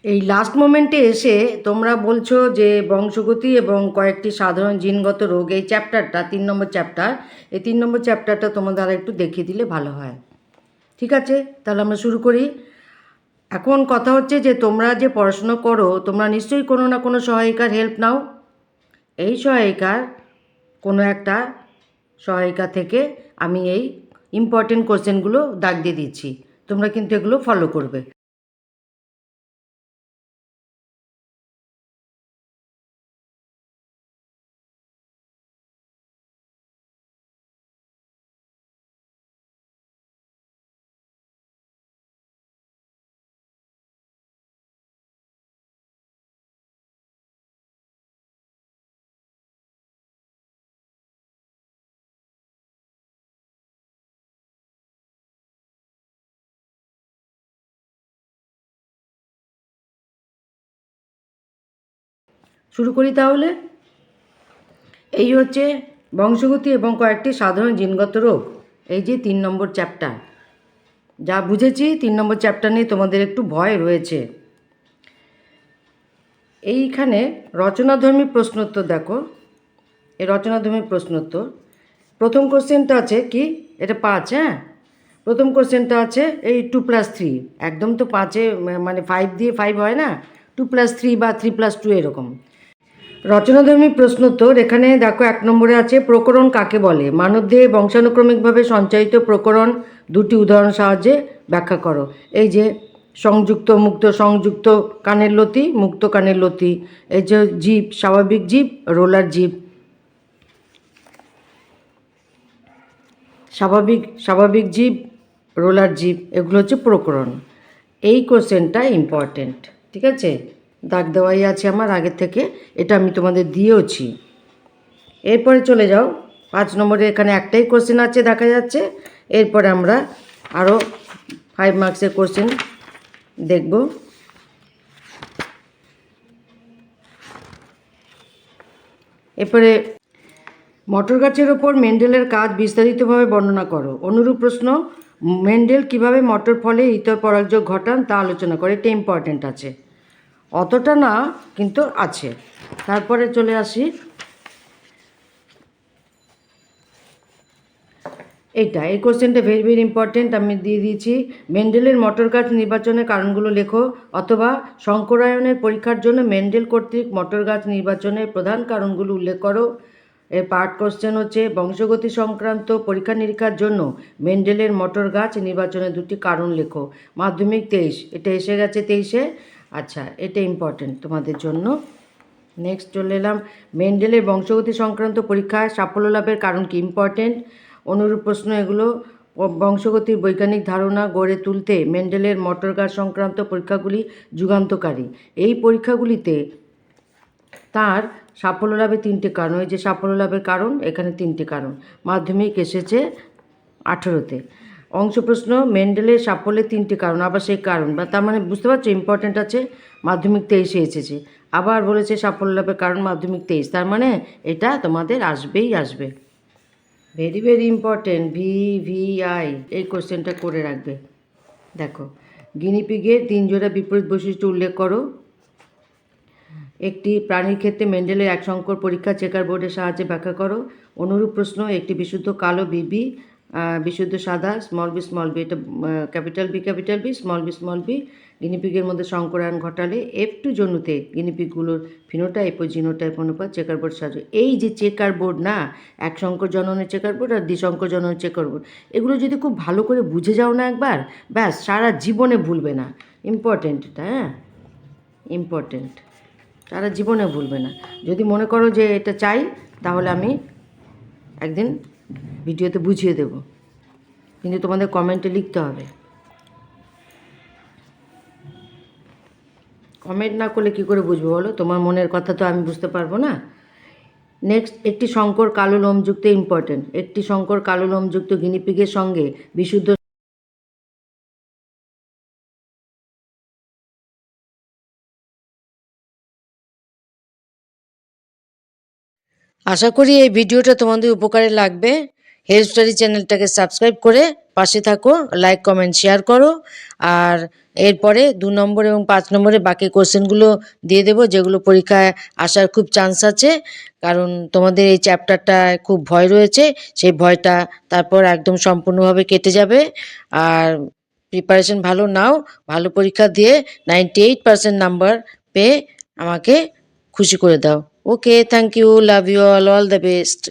এই লাস্ট মোমেন্টে এসে তোমরা বলছো যে বংশগতি এবং কয়েকটি সাধারণ জিনগত রোগ, এই চ্যাপ্টারটা 3 নম্বর চ্যাপ্টার, এই 3 নম্বর চ্যাপ্টারটা তোমাদের আর একটু দেখিয়ে দিলে ভালো হয়। ঠিক আছে, তাহলে আমরা শুরু করি। এখন কথা হচ্ছে যে তোমরা যে পড়াশুনো করো, তোমরা নিশ্চয়ই কোনো না কোনো সহায়িকার হেল্প নাও। এই সহায়িকার কোনো একটা সহায়িকা থেকে আমি এই ইম্পর্টেন্ট কোশ্চেনগুলো দাগ দিয়ে দিচ্ছি, তোমরা কিন্তু এগুলো ফলো করবে। শুরু করি তাহলে। এই হচ্ছে বংশগতি এবং কয়েকটি সাধারণ জিনগত রোগ, এই যে 3 নম্বর চ্যাপ্টার। যা বুঝেছি 3 নম্বর চ্যাপ্টার নিয়ে তোমাদের একটু ভয় রয়েছে। এইখানে রচনাধর্মী প্রশ্নোত্তর দেখো, এই রচনাধর্মী প্রশ্নোত্তর। প্রথম কোশ্চেনটা আছে কি, এটা 5, হ্যাঁ। প্রথম কোশ্চেনটা আছে এই 2+3, একদম তো 5-এ মানে 5 দিয়ে 5 হয় না, 2+3 বা 3+2 এরকম। রচনাধর্মী প্রশ্নোত্তর এখানে দেখো 1 নম্বরে আছে প্রকরণ কাকে বলে, মানবদেহে বংশানুক্রমিকভাবে সঞ্চারিত প্রকরণ দুটি উদাহরণ সাহায্যে ব্যাখ্যা করো। এই যে সংযুক্ত মুক্ত, সংযুক্ত কানের লতি, মুক্ত কানের লতি। এই যে জীব, স্বাভাবিক জীব, রোলার জীব। স্বাভাবিক জীব, রোলার জীব, এগুলো হচ্ছে প্রকরণ। এই কোশ্চেনটা ইম্পর্টেন্ট, ঠিক আছে, দাগ দেওয়াই আছে আমার আগের থেকে, এটা আমি তোমাদের দিয়েওছি। এরপরে চলে যাও 5 নম্বরে, এখানে একটাই কোশ্চেন আছে দেখা যাচ্ছে। এরপরে আমরা আরও 5 মার্কসের কোশ্চেন দেখব। এরপরে মটর গাছের ওপর মেন্ডেলের কাজ বিস্তারিতভাবে বর্ণনা করো। অনুরূপ প্রশ্ন, মেন্ডেল কিভাবে মটর ফলে ইতর পরাগযোগ ঘটান তা আলোচনা করে। এটা ইম্পর্টেন্ট আছে, অতটা না কিন্তু আছে। তারপরে চলে আসি এইটা, এই কোশ্চেনটা ভেরি ভেরি ইম্পর্টেন্ট, আমি দিয়ে দিয়েছি। মেন্ডেলের মটর গাছ নির্বাচনের কারণগুলো লেখো, অথবা শঙ্করায়নের পরীক্ষার জন্য মেন্ডেল কর্তৃক মটর গাছ নির্বাচনের প্রধান কারণগুলো উল্লেখ করো। এর পার্ট কোশ্চেন হচ্ছে বংশগতি সংক্রান্ত পরীক্ষা নিরীক্ষার জন্য মেন্ডেলের মটর গাছ নির্বাচনের দুটি কারণ লেখো। মাধ্যমিক 23, এটা এসে গেছে 23-এ। আচ্ছা, এটা ইম্পর্টেন্ট তোমাদের জন্য। নেক্সট চলে এলাম, মেন্ডেলের বংশগতি সংক্রান্ত পরীক্ষায় সাফল্য লাভের কারণ কি, ইম্পর্টেন্ট। অনুরূপ প্রশ্ন এগুলো। বংশগতির বৈজ্ঞানিক ধারণা গড়ে তুলতে মেন্ডেলের মটর গাছ সংক্রান্ত পরীক্ষাগুলি যুগান্তকারী। এই পরীক্ষাগুলিতে তার সাফল্য লাভের 3টে কারণ, এই যে সাফল্য লাভের কারণ, এখানে 3টে কারণ। মাধ্যমিক এসেছে 18-তে। অংশ প্রশ্ন, মেন্ডেলের সাফল্যের 3টে কারণ, আবার সেই কারণ, বা তার মানে বুঝতে পারছো ইম্পর্টেন্ট আছে। মাধ্যমিক 23-এ এসেছে, আবার বলেছে সাফল্য লাভের কারণ মাধ্যমিক 23, তার মানে এটা তোমাদের আসবেই আসবে। ভেরি ভেরি ইম্পর্টেন্ট, VVI, এই কোশ্চেনটা করে রাখবে। দেখো, গিনিপিগের 3 জোড়া বিপরীত বৈশিষ্ট্য উল্লেখ করো। একটি প্রাণীর ক্ষেত্রে মেন্ডেলের এক সংকর পরীক্ষা চেকার বোর্ডের সাহায্যে ব্যাখ্যা করো। অনুরূপ প্রশ্ন, একটি বিশুদ্ধ কালো বিবি, বিশুদ্ধ সাদা স্মল বি, এটা ক্যাপিটাল বি স্মল বি গিনিপিগের মধ্যে সংকরায়ন ঘটালে F2 জন্যুতে গিনিপিগগুলোর ফিনোটাইপ ও জিনোটাইপ অনুপাত চেকার বোর্ড সাহায্যে। এই যে চেকার বোর্ড না, এক সংকর জননের চেকার বোর্ড আর দ্বিসংকর জননের চেকার বোর্ড, এগুলো যদি খুব ভালো করে বুঝে যাও না একবার, ব্যাস সারা জীবনে ভুলবে না। ইম্পর্টেন্ট এটা, হ্যাঁ, ইম্পর্টেন্ট, সারা জীবনে ভুলবে না। যদি মনে করো যে এটা চাই, তাহলে আমি একদিন ভিডিওতে বুঝিয়ে দেব, কিন্তু তোমাদের কমেন্টে লিখতে হবে। কমেন্ট না করলে কী করে বুঝবো বলো, তোমার মনের কথা তো আমি বুঝতে পারবো না। নেক্সট, একটি শঙ্কর কালো লোমযুক্ত, ইম্পর্টেন্ট, একটি শঙ্কর কালো লোমযুক্ত গিনিপিগের সঙ্গে বিশুদ্ধ। আশা করি এই ভিডিওটা তোমাদের উপকারে লাগবে। হেল্প স্টাডি চ্যানেলটাকে সাবস্ক্রাইব করে পাশে থাকো, লাইক কমেন্ট শেয়ার করো। আর এরপরে 2 নম্বর এবং 5 নম্বরে বাকি কোশ্চেনগুলো দিয়ে দেবো, যেগুলো পরীক্ষায় আসার খুব চান্স আছে। কারণ তোমাদের এই চ্যাপ্টারটায় খুব ভয় রয়েছে, সেই ভয়টা তারপর একদম সম্পূর্ণভাবে কেটে যাবে। আর প্রিপারেশন ভালো নাও, ভালো পরীক্ষা দিয়ে 98% নাম্বার পেয়ে আমাকে খুশি করে দাও। Okay, thank you, love you all the best.